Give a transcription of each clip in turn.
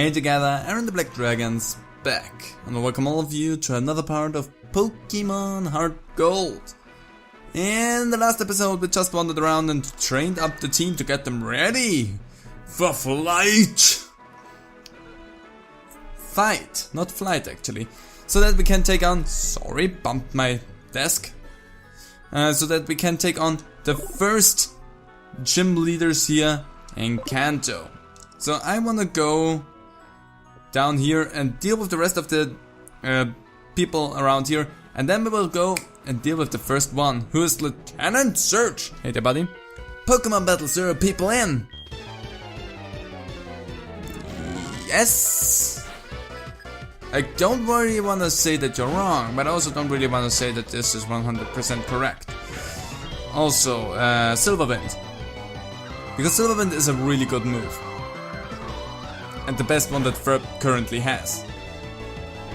Hey together, Aaron the Black Dragon's back, and I welcome all of you to another part of Pokémon HeartGold. In the last episode we just wandered around and trained up the team to get them ready for flight! Fight, not flight actually. So that we can take on, sorry, bumped my desk. So that we can take on the first gym leaders here in Kanto. So I wanna go down here and deal with the rest of the people around here, and then we will go and deal with the first one, who is Lieutenant Surge. Hey there, buddy. Pokemon Battle Zero people in. Yes. I don't really want to say that you're wrong, but I also don't really want to say that this is 100% correct. Also, Silver Wind. Because Silver Wind is a really good move. And the best one that Ferb currently has.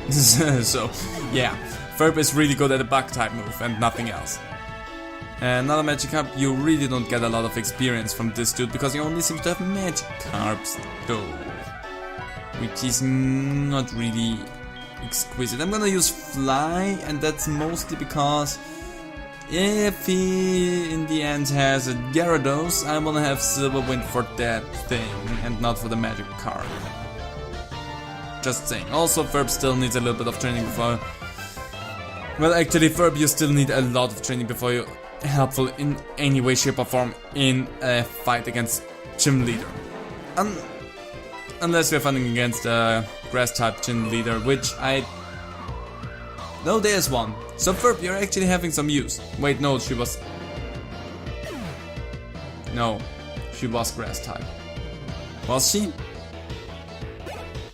So, yeah. Ferb is really good at a bug type move and nothing else. Another Magikarp, you really don't get a lot of experience from this dude because he only seems to have Magikarps though. Which is not really exquisite. I'm gonna use Fly, and that's mostly because if he in the end has a Gyarados, I wanna have Silver Wind for that thing and not for the Magikarp. Just saying. Also, Ferb still needs a little bit of training before. Well, actually, Ferb, you still need a lot of training before you're helpful in any way, shape, or form in a fight against Gym Leader. Unless we're fighting against a Grass-type Gym Leader, which No, there's one. So Ferb, you're actually having some use. Wait, no, she was Grass-type. Was she?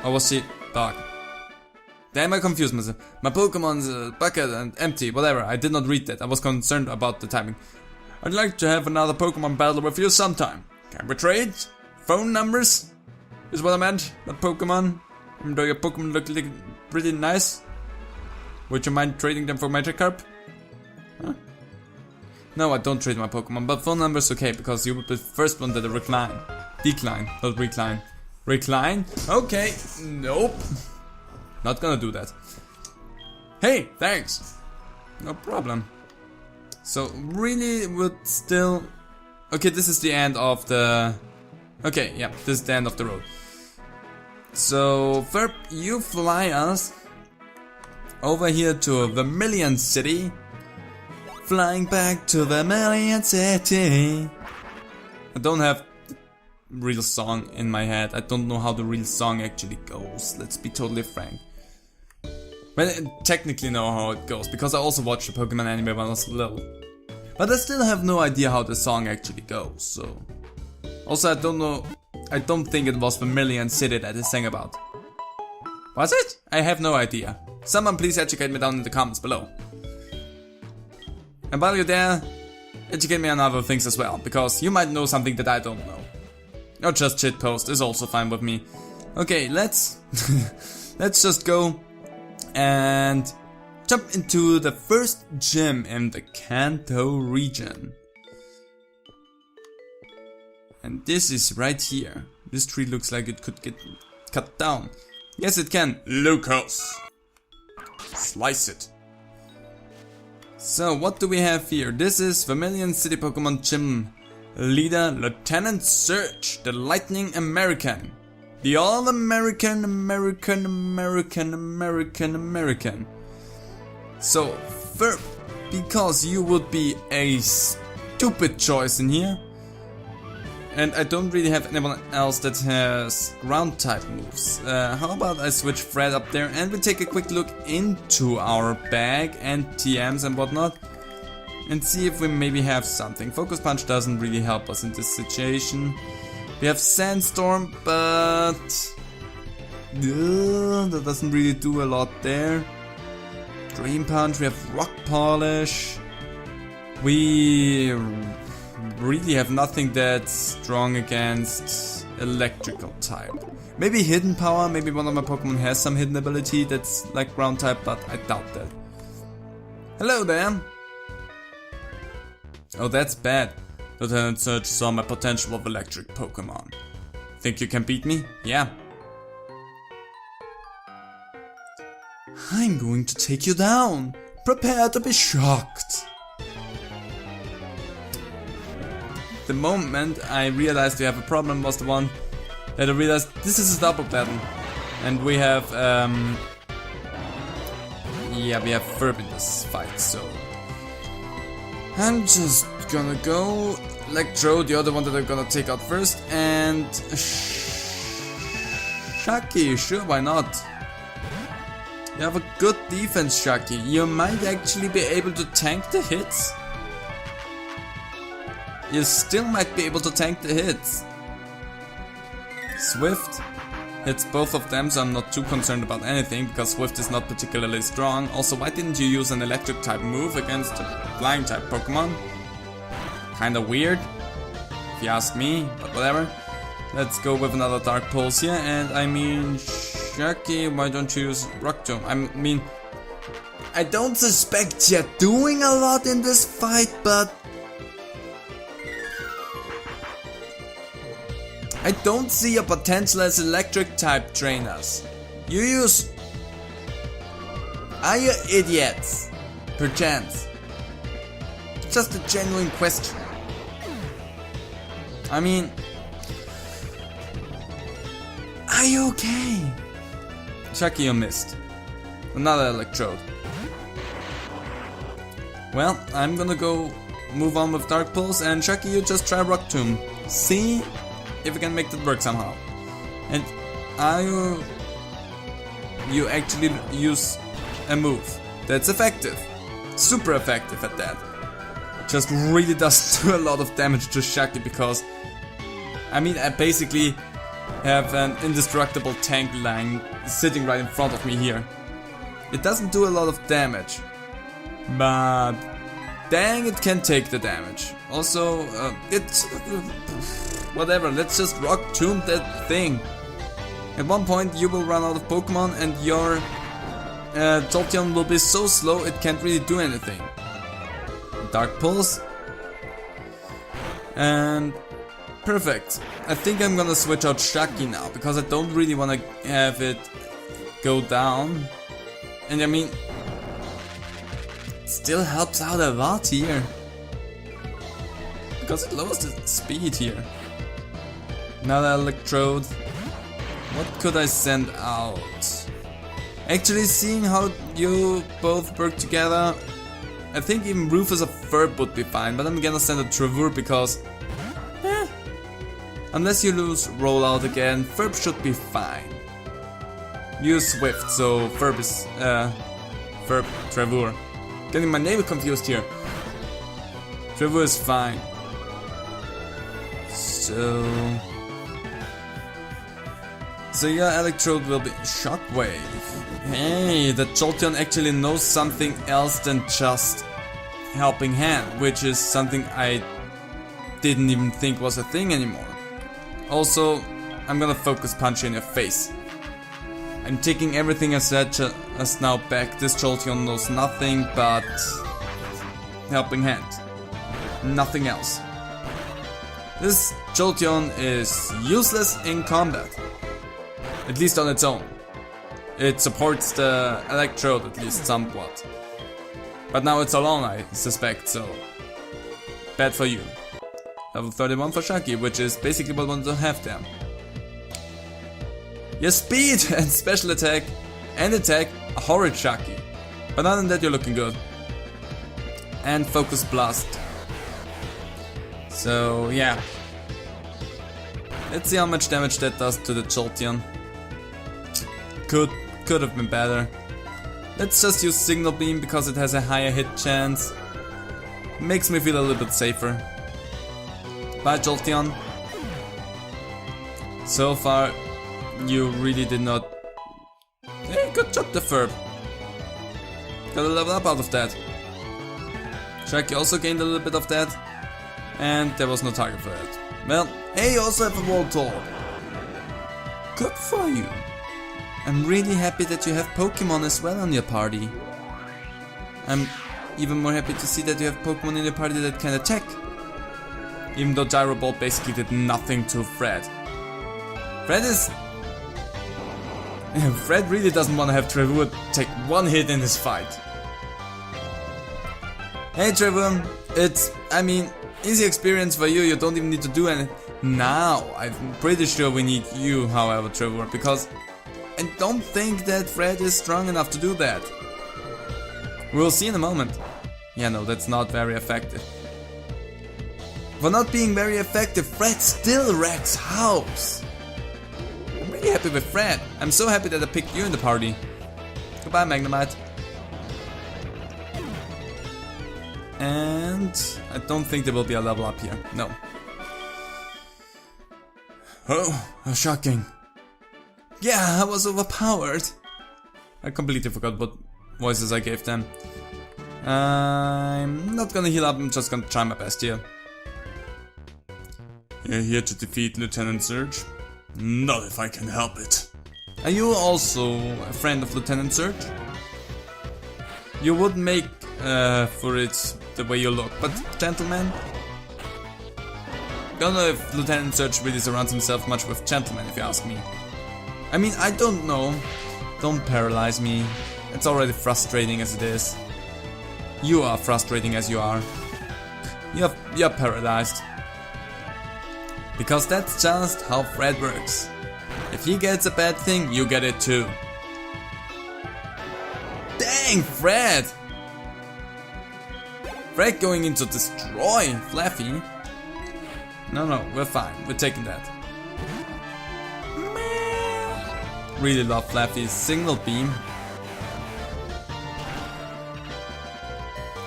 Or was she Dark? Damn, I confused myself. My Pokemon's bucket and empty, whatever. I did not read that. I was concerned about the timing. I'd like to have another Pokemon battle with you sometime. Can we trade? Phone numbers? Is what I meant, not Pokemon. Even though your Pokemon look like pretty nice. Would you mind trading them for Magikarp? Huh? No, I don't trade my Pokemon, but phone numbers okay, because you would be the first one that decline, not recline. Recline? Okay, nope. Not gonna do that. Hey, thanks. No problem. So really would still... Okay, this is the end of the... Okay, yeah, this is the end of the road. So, Ferb, you fly us over here to Vermilion City. Flying back to Vermilion City. I don't have the real song in my head. I don't know how the real song actually goes. Let's be totally frank. Well, I technically know how it goes, because I also watched the Pokemon anime when I was little. But I still have no idea how the song actually goes, so... Also, I don't think it was Vermilion City that they sang about. Was it? I have no idea. Someone please educate me down in the comments below. And while you're there, educate me on other things as well, because you might know something that I don't know. Or just shitpost is also fine with me. Okay, let's just go and jump into the first gym in the Kanto region. And this is right here. This tree looks like it could get cut down. Yes, it can. Lucas. Slice it. So, what do we have here? This is Vermilion City Pokemon Gym Leader Lieutenant Surge, the Lightning American. The All-American, American. So, Ferb, because you would be a stupid choice in here. And I don't really have anyone else that has ground type moves. How about I switch Fred up there and we take a quick look into our bag and TMs and whatnot. And see if we maybe have something. Focus Punch doesn't really help us in this situation. We have Sandstorm, but... that doesn't really do a lot there. Dream Punch, we have Rock Polish. We... really have nothing that's strong against electrical type. Maybe hidden power, maybe one of my Pokemon has some hidden ability that's like ground type, but I doubt that. Hello there! Oh, that's bad. Lieutenant Surge saw my potential of electric Pokemon. Think you can beat me? Yeah. I'm going to take you down. Prepare to be shocked. The moment I realized we have a problem was the one that I realized this is a double battle. And we have, yeah, we have Ferb in this fight, so I'm just gonna go Electro, the other one that I'm gonna take out first, and Shaki, sure, why not? You have a good defense, Shaki. You might actually be able to tank the hits. You still might be able to tank the hits. Swift hits both of them, so I'm not too concerned about anything, because Swift is not particularly strong. Also, why didn't you use an electric type move against a flying type Pokemon? Kinda weird, if you ask me, but whatever. Let's go with another Dark Pulse here, and I mean, Shaki, why don't you use Rock Tomb? I mean, I don't suspect you're doing a lot in this fight, but I don't see your potential as electric type trainers. You use... Are you idiots? Perchance. Just a genuine question. I mean... Are you okay? Shaki, you missed. Another Electrode. Well, I'm gonna go move on with Dark Pulse, and Shaki, you just try Rock Tomb. See if we can make that work somehow. And you actually use a move that's effective. Super effective at that. Just really does do a lot of damage to Shaki, because I mean, I basically have an indestructible tank line sitting right in front of me here. It doesn't do a lot of damage, but dang, it can take the damage. Also, it's whatever, let's just Rock Tomb that thing. At one point you will run out of Pokemon, and your Jolteon will be so slow it can't really do anything. Dark Pulse. And perfect. I think I'm gonna switch out Shaki now, because I don't really want to have it go down. And I mean, it still helps out a lot here, because it lowers the speed here. Another Electrode. What could I send out? Actually, seeing how you both work together, I think even Rufus of Ferb would be fine, but I'm gonna send a Travur because unless you lose Rollout again, Ferb should be fine. Use Swift, so Ferb is Ferb, Travur. Getting my name confused here. Travur is fine. So yeah, Electrode will be Shockwave. Hey, the Jolteon actually knows something else than just Helping Hand, which is something I didn't even think was a thing anymore. Also, I'm gonna Focus Punch in your face. I'm taking everything I said just now back. This Jolteon knows nothing but Helping Hand. Nothing else. This Jolteon is useless in combat. At least on its own. It supports the Electrode at least somewhat. But now it's alone, I suspect, so bad for you. Level 31 for Shaki, which is basically what we want to have there. Your speed and special attack and attack are horrid, Shaki. But other than that, you're looking good. And Focus Blast. So yeah. Let's see how much damage that does to the Jolteon. Could have been better. Let's just use Signal Beam because it has a higher hit chance. Makes me feel a little bit safer. Bye, Jolteon. So far, you really did not... Hey, good job, the Ferb. Got a level up out of that. Shaki also gained a little bit of that. And there was no target for that. Well, hey, you also have a Voltorb. Good for you. I'm really happy that you have Pokemon as well on your party. I'm even more happy to see that you have Pokemon in your party that can attack. Even though Gyro Ball basically did nothing to Fred. Fred is Fred really doesn't want to have Trevor take one hit in this fight. Hey Trevor, easy experience for you, you don't even need to do anything. Now, I'm pretty sure we need you, however, Trevor, because I don't think that Fred is strong enough to do that. We'll see in a moment. Yeah, no, that's not very effective. For not being very effective, Fred still wrecks house. I'm really happy with Fred. I'm so happy that I picked you in the party. Goodbye, Magnemite. And I don't think there will be a level up here. No. Oh, shocking. Yeah, I was overpowered. I completely forgot what voices I gave them. I'm not gonna heal up, I'm just gonna try my best here. You're here to defeat Lieutenant Surge? Not if I can help it. Are you also a friend of Lieutenant Surge? You would make for it the way you look, but gentlemen? Don't know if Lieutenant Surge really surrounds himself much with gentlemen, if you ask me. I don't know. Don't paralyze me. It's already frustrating as it is. You are frustrating as you are. You're paralyzed. Because that's just how Fred works. If he gets a bad thing, you get it too. Dang, Fred! Fred going in to destroy Fluffy? No, we're fine. We're taking that. Really love Fluffy's signal beam.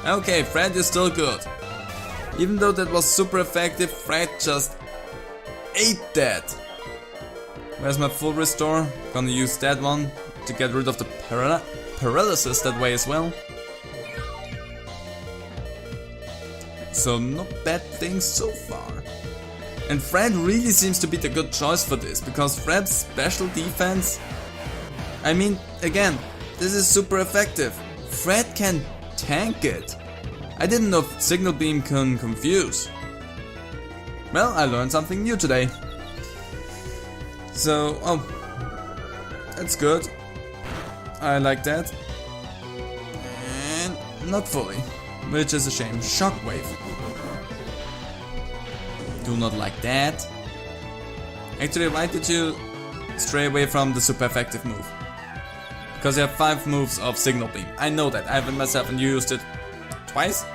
Okay, Fred is still good. Even though that was super effective, Fred just ate that. Where's my full restore? Gonna use that one to get rid of the paralysis that way as well. So no bad things so far. And Fred really seems to be the good choice for this, because Fred's special defense... again, this is super effective. Fred can tank it. I didn't know if Signal Beam can confuse. Well, I learned something new today. So, that's good. I like that. And not fully, which is a shame. Shockwave. Do not like that. Actually, why did you stray away from the super effective move? Because you have 5 moves of Signal Beam. I know that. I have it myself and you used it twice.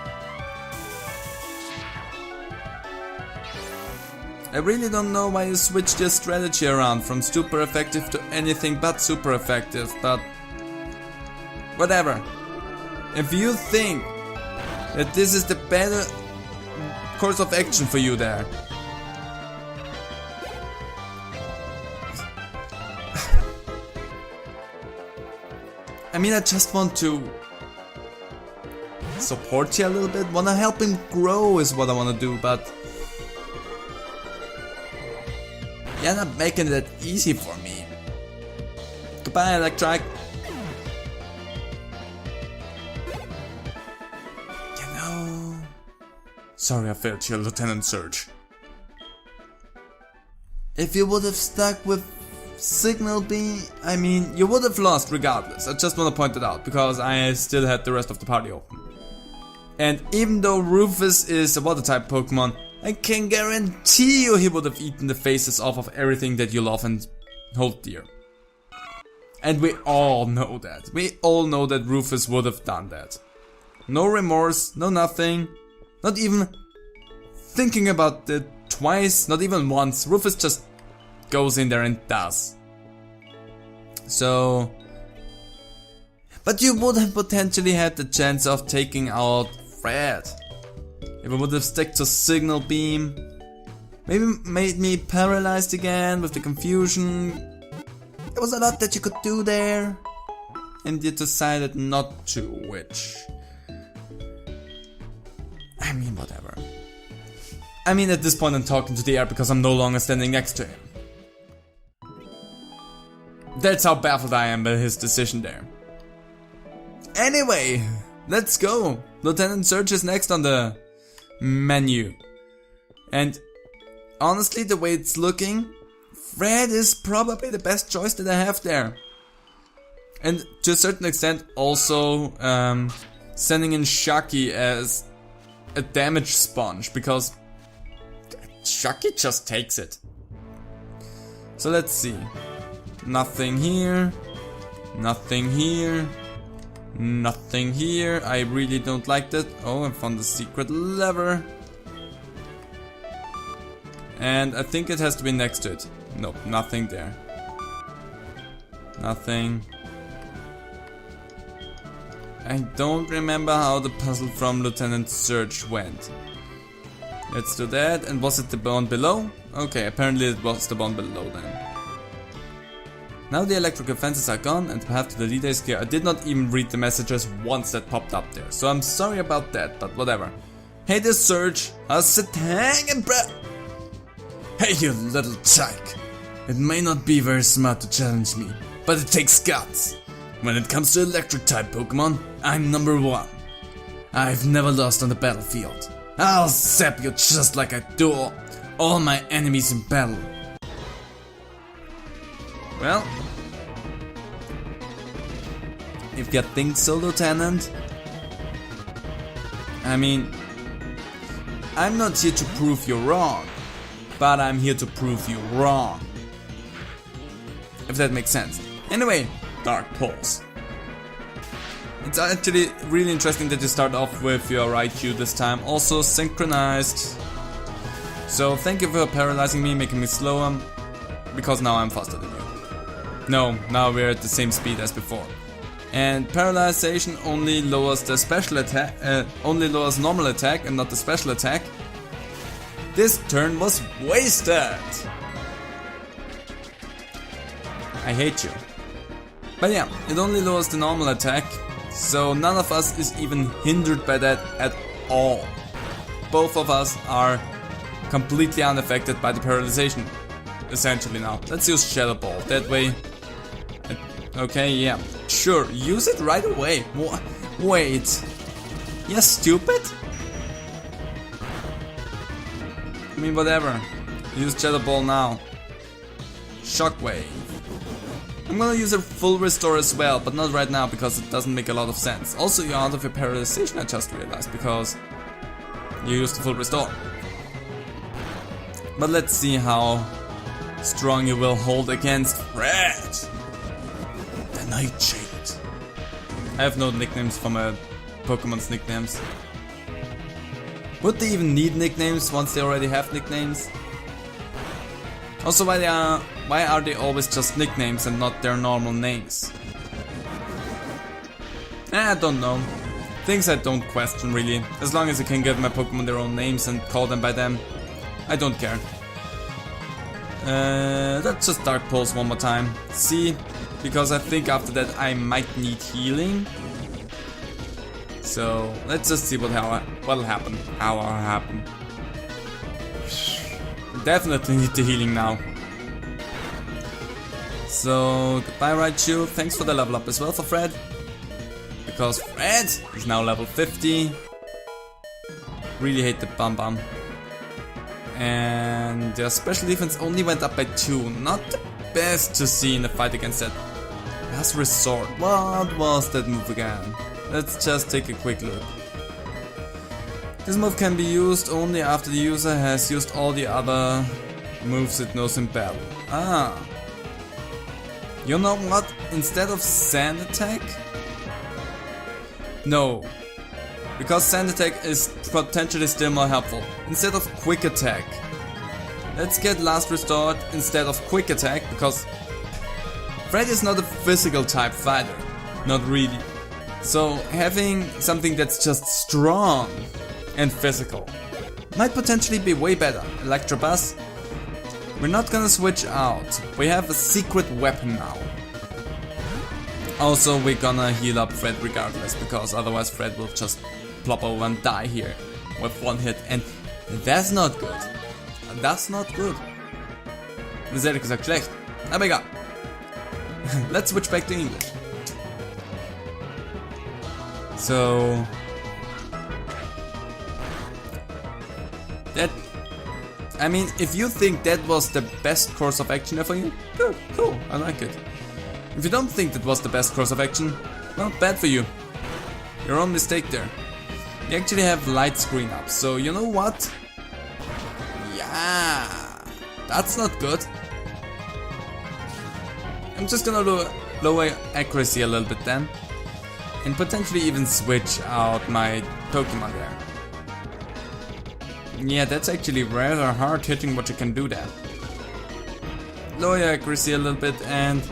I really don't know why you switched your strategy around from super effective to anything but super effective, but whatever. If you think that this is the better course of action for you there. I just want to support you a little bit, wanna help him grow is what I wanna do, but you're not making it that easy for me. Goodbye, Electric. Sorry I failed you, Lieutenant Surge. If you would have stuck with Signal Beam, you would have lost regardless. I just want to point it out, because I still had the rest of the party open. And even though Rufus is a water type Pokemon, I can guarantee you he would have eaten the faces off of everything that you love and hold dear. And we all know that. We all know that Rufus would have done that. No remorse, no nothing. Not even thinking about it twice, not even once. Rufus just goes in there and does. So... But you would have potentially had the chance of taking out Fred. If I would have stuck to Signal Beam. Maybe made me paralyzed again with the confusion. There was a lot that you could do there. And you decided not to, which... whatever. At this point I'm talking to the air because I'm no longer standing next to him. That's how baffled I am by his decision there. Anyway, let's go. Lieutenant Surge is next on the menu. And honestly, the way it's looking, Fred is probably the best choice that I have there. And to a certain extent also sending in Shaki as a damage sponge, because Shaki just takes it. So let's see. Nothing here. Nothing here. Nothing here. I really don't like that. Oh, I found the secret lever. And I think it has to be next to it. Nope, nothing there. Nothing. I don't remember how the puzzle from Lieutenant Surge went. Let's do that. And was it the one below? Okay, apparently it was the one below then. Now the electrical fences are gone and the path to the leader is clear. I did not even read the messages once that popped up there, so I'm sorry about that, but whatever. Hey there, Surge. How's it hanging, bruh? Hey, you little tyke. It may not be very smart to challenge me, but it takes guts. When it comes to electric type Pokemon, I'm #1. I've never lost on the battlefield. I'll zap you just like I do all my enemies in battle. Well, if you think so, Lieutenant. I mean, I'm not here to prove you wrong, but I'm here to prove you wrong. If that makes sense. Anyway, Dark Pulse. It's actually really interesting that you start off with your Raichu this time, also synchronized. So thank you for paralyzing me, making me slower, because now I'm faster than you. No, now we're at the same speed as before. And paralyzation only lowers the special attack, only lowers normal attack and not the special attack. This turn was wasted. I hate you. But yeah, it only lowers the normal attack, so none of us is even hindered by that at all. Both of us are completely unaffected by the paralyzation, essentially now. Let's use Shadow Ball, that way. Okay, yeah, sure, use it right away. Wait, you're stupid? I mean, whatever. Use Shadow Ball now. Shockwave. I'm gonna use a full restore as well, but not right now because it doesn't make a lot of sense. Also, you're out of your paralyzation, I just realized, because you used the full restore. But let's see how strong you will hold against Fred. The Nightshade. I have no nicknames for my Pokemon's nicknames. Would they even need nicknames once they already have nicknames? Also, why are they always just nicknames and not their normal names? I don't know. Things I don't question really. As long as I can give my Pokemon their own names and call them by them, I don't care. Let's just Dark Pulse one more time. See, because I think after that I might need healing. So let's just see what'll happen. How'll happen. Definitely need the healing now. So goodbye Raichu, thanks for the level up as well for Fred. Because Fred is now level 50. Really hate the Bum. And their special defense only went up by 2. Not the best to see in a fight against that. Last Resort. What was that move again? Let's just take a quick look. This move can be used only after the user has used all the other moves it knows in battle. Ah. You know what? Instead of Sand Attack? No. Because Sand Attack is potentially still more helpful. Instead of Quick Attack. Let's get Last Restored instead of Quick Attack, because Fred is not a physical type fighter. Not really. So having something that's just strong and physical might potentially be way better. Electrobuzz. We're not gonna switch out. We have a secret weapon now. Also, we're gonna heal up Fred regardless, because otherwise Fred will just plop over and die here with one hit, and that's not good. That's not good. Das ist ehrlich gesagt schlecht. Aber egal. Let's switch back to English. So that, I mean, if you think that was the best course of action for you, good, cool, I like it. If you don't think that was the best course of action, well, bad for you. Your own mistake there. You actually have light screen up, so you know what? Yeah, that's not good. I'm just gonna lower accuracy a little bit then. And potentially even switch out my Pokemon there. Yeah, that's actually rather hard hitting what you can do there. Lower your accuracy a little bit, and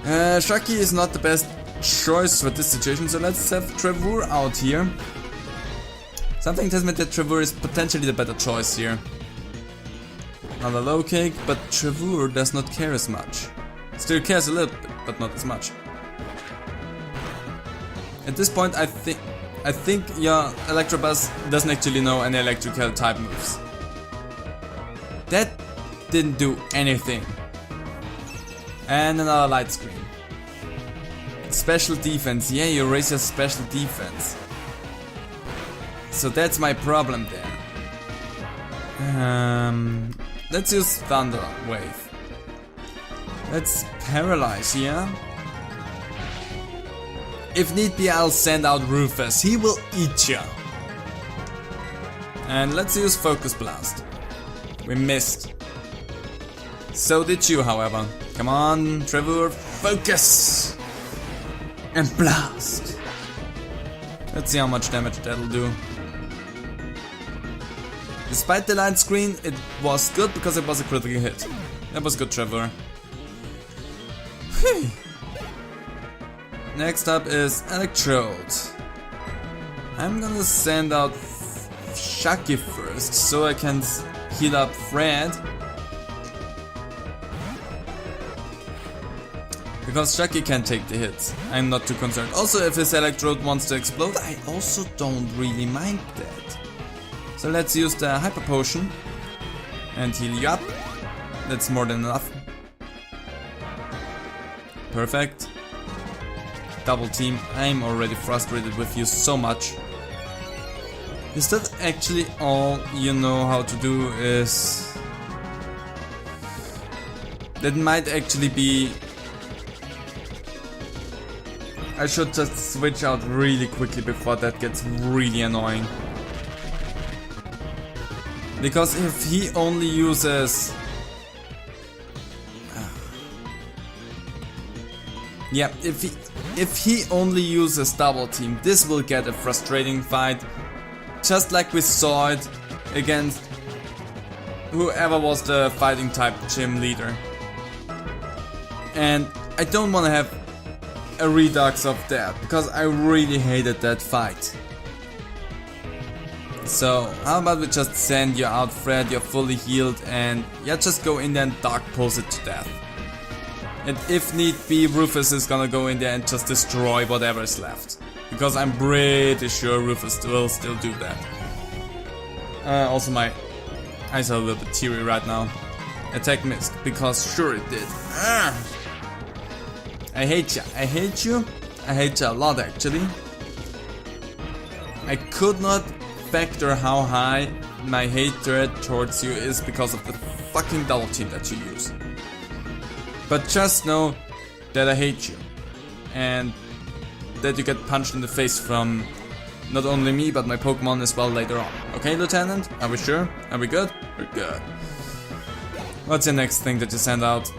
Shaki is not the best choice for this situation, so let's have Trevor out here. Something tells me that Trevor is potentially the better choice here. Another low kick, but Trevor does not care as much. Still cares a little bit, but not as much. At this point, I think your Electabuzz doesn't actually know any electrical type moves. That didn't do anything. And another light screen. Special defense, yeah, you raise your special defense. So that's my problem there. Let's use Thunder Wave. Let's paralyze, yeah? If need be, I'll send out Rufus. He will eat ya. And let's use Focus Blast. We missed. So did you, however. Come on, Trevor, focus! And blast! Let's see how much damage that'll do. Despite the light screen, it was good because it was a critical hit. That was good, Trevor. Next up is Electrode. I'm gonna send out Shaki first, so I can heal up Fred. Because Shaki can take the hits, I'm not too concerned. Also, if his Electrode wants to explode, I also don't really mind that. So let's use the Hyper Potion and heal you up. That's more than enough. Perfect. Double team, I'm already frustrated with you so much. Is that actually all you know how to do? Is that might actually be... I should just switch out really quickly before that gets really annoying. Because if he only uses... yeah, if he only uses double team, this will get a frustrating fight. Just like we saw it against whoever was the fighting type gym leader. And I don't want to have a redux of that, because I really hated that fight. So how about we just send you out, Fred, you're fully healed, and yeah, just go in there and Dark Pulse it to death. And if need be, Rufus is gonna go in there and just destroy whatever is left. Because I'm pretty sure Rufus will still do that. Also my eyes are a little bit teary right now. Attack missed, because sure it did. I hate ya, I hate you. I hate you a lot actually. I could not factor how high my hatred towards you is because of the fucking double team that you use. But just know that I hate you, and that you get punched in the face from not only me but my Pokemon as well later on. Okay, Lieutenant? Are we sure? Are we good? We're good. What's your next thing that you send out?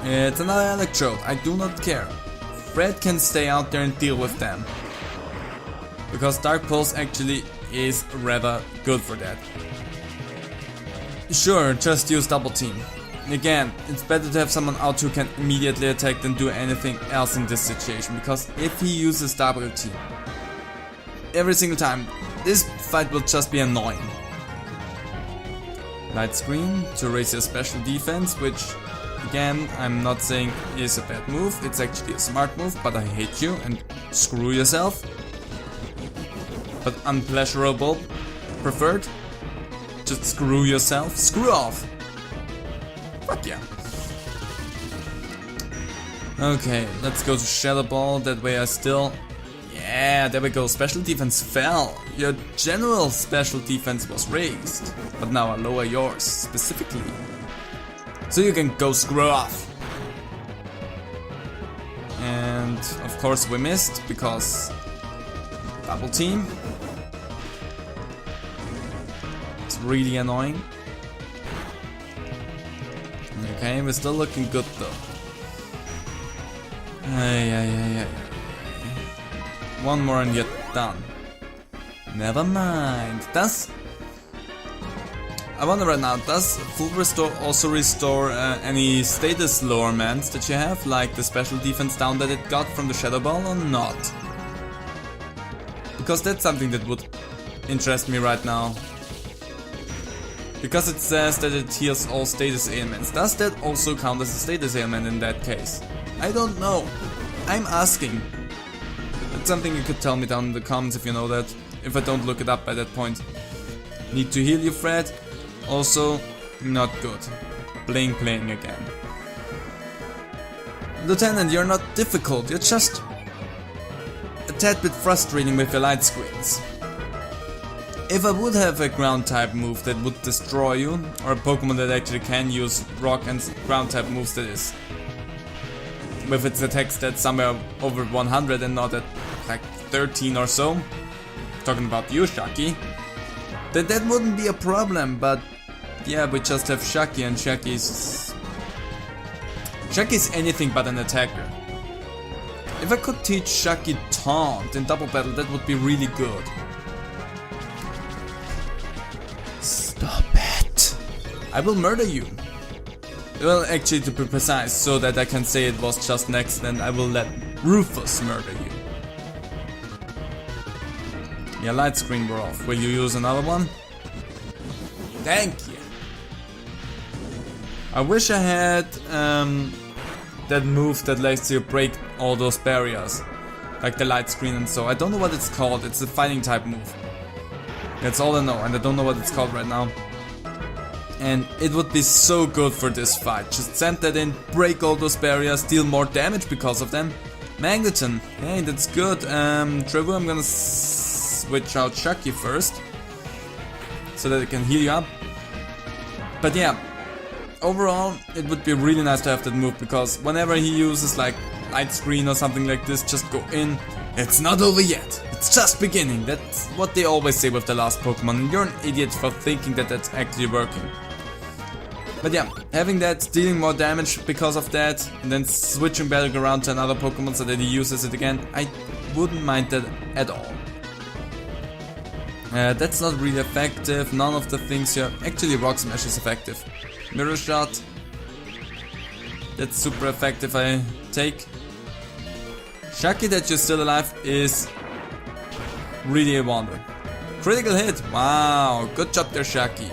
It's another Electrode. I do not care. Fred can stay out there and deal with them. Because Dark Pulse actually is rather good for that. Sure, just use double team. Again, it's better to have someone out who can immediately attack than do anything else in this situation, because if he uses double team every single time, this fight will just be annoying. Light screen to raise your special defense, which again, I'm not saying is a bad move, it's actually a smart move, but I hate you and screw yourself. But unpleasurable preferred. Just screw yourself, screw off. Fuck yeah. Okay, let's go to Shadow Ball, that way I still... Yeah, there we go, special defense fell. Your general special defense was raised, but now I lower yours, specifically. So you can go screw off. And of course we missed because double team. It's really annoying. Okay, we're still looking good though. One more and you're done. Never mind. I wonder right now, does full restore also restore any status lorements that you have, like the special defense down that it got from the Shadow Ball or not? Because that's something that would interest me right now. Because it says that it heals all status ailments. Does that also count as a status ailment in that case? I don't know. I'm asking. That's something you could tell me down in the comments if you know that. If I don't look it up by that point. Need to heal you, Fred. Also, not good. Playing again. Lieutenant, you're not difficult. You're just a tad bit frustrating with your light screens. If I would have a ground type move that would destroy you, or a Pokemon that actually can use rock and ground type moves, that is, with its attack stats somewhere over 100 and not at like 13 or so, talking about you, Shaki, then that wouldn't be a problem, but yeah, we just have Shaki, and Shaki's anything but an attacker. If I could teach Shaki Taunt in double battle, that would be really good. Stop it. I will murder you. Well, actually, to be precise, so that I can say it was just an accident, I will let Rufus murder you. Yeah, light screen were off. Will you use another one? Thank you. I wish I had that move that lets you break all those barriers. Like the light screen and so. I don't know what it's called. It's a fighting type move. That's all I know, and I don't know what it's called right now. And it would be so good for this fight. Just send that in, break all those barriers, deal more damage because of them. Magneton, hey, that's good. Trevor, I'm gonna switch out Chucky first, so that it can heal you up. But yeah, overall, it would be really nice to have that move, because whenever he uses like light screen or something like this, just go in. It's not over yet. It's just beginning. That's what they always say with the last Pokemon, and you're an idiot for thinking that that's actually working. But yeah, having that, dealing more damage because of that, and then switching back around to another Pokemon so that he uses it again, I wouldn't mind that at all. That's not really effective, none of the things here. Actually, Rock Smash is effective. Mirror Shot, that's super effective, I take. Shaki, that you're still alive is really a wonder. Critical hit, wow, good job there, Shaki.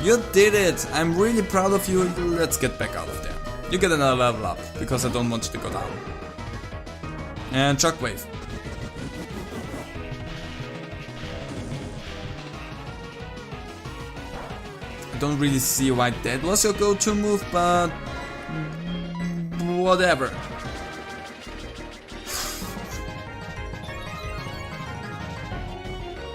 You did it, I'm really proud of you. Let's get back out of there. You get another level up, because I don't want you to go down. And Shockwave. I don't really see why that was your go-to move, but whatever.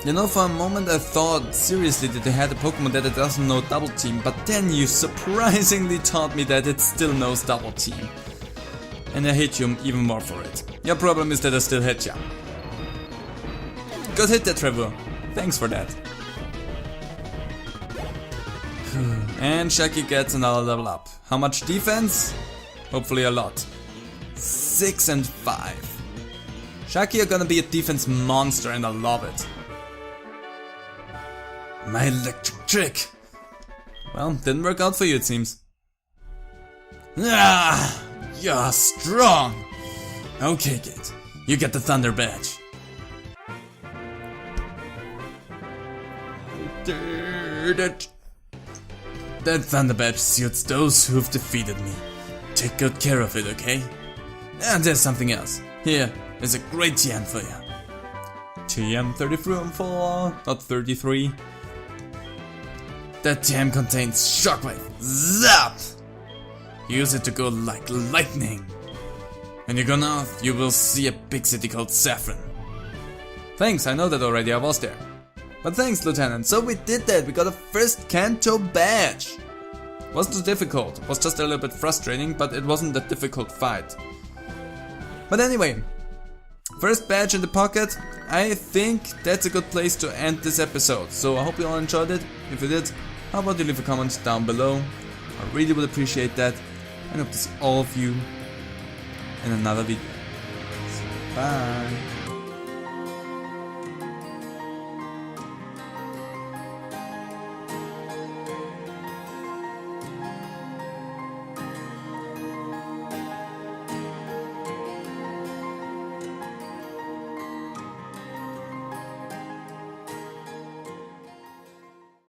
You know, for a moment I thought seriously that they had a Pokemon that it doesn't know Double Team, but then you surprisingly taught me that it still knows Double Team. And I hate you even more for it. Your problem is that I still hit ya. Good hit there, Trevor. Thanks for that. And Shaki gets another level up. How much defense? Hopefully a lot. 6 and 5. Shaki, you're gonna be a defense monster, and I love it. My electric trick! Well, didn't work out for you, it seems. Ah, you're strong! Okay, kid, you get the Thunder Badge. That Thunder Badge suits those who've defeated me. Take good care of it, okay? And there's something else. Here is a great TM for you. TM 34, not 33. That TM contains Shockwave. Zap! Use it to go like lightning. When you go north, you will see a big city called Saffron. Thanks, I know that already, I was there. But thanks, Lieutenant, so we did that, we got a first Kanto badge. Wasn't too difficult, it was just a little bit frustrating, but it wasn't a difficult fight. But anyway, first badge in the pocket. I think that's a good place to end this episode. So I hope you all enjoyed it. If you did, how about you leave a comment down below? I really would appreciate that. And hope to see all of you in another video. Bye.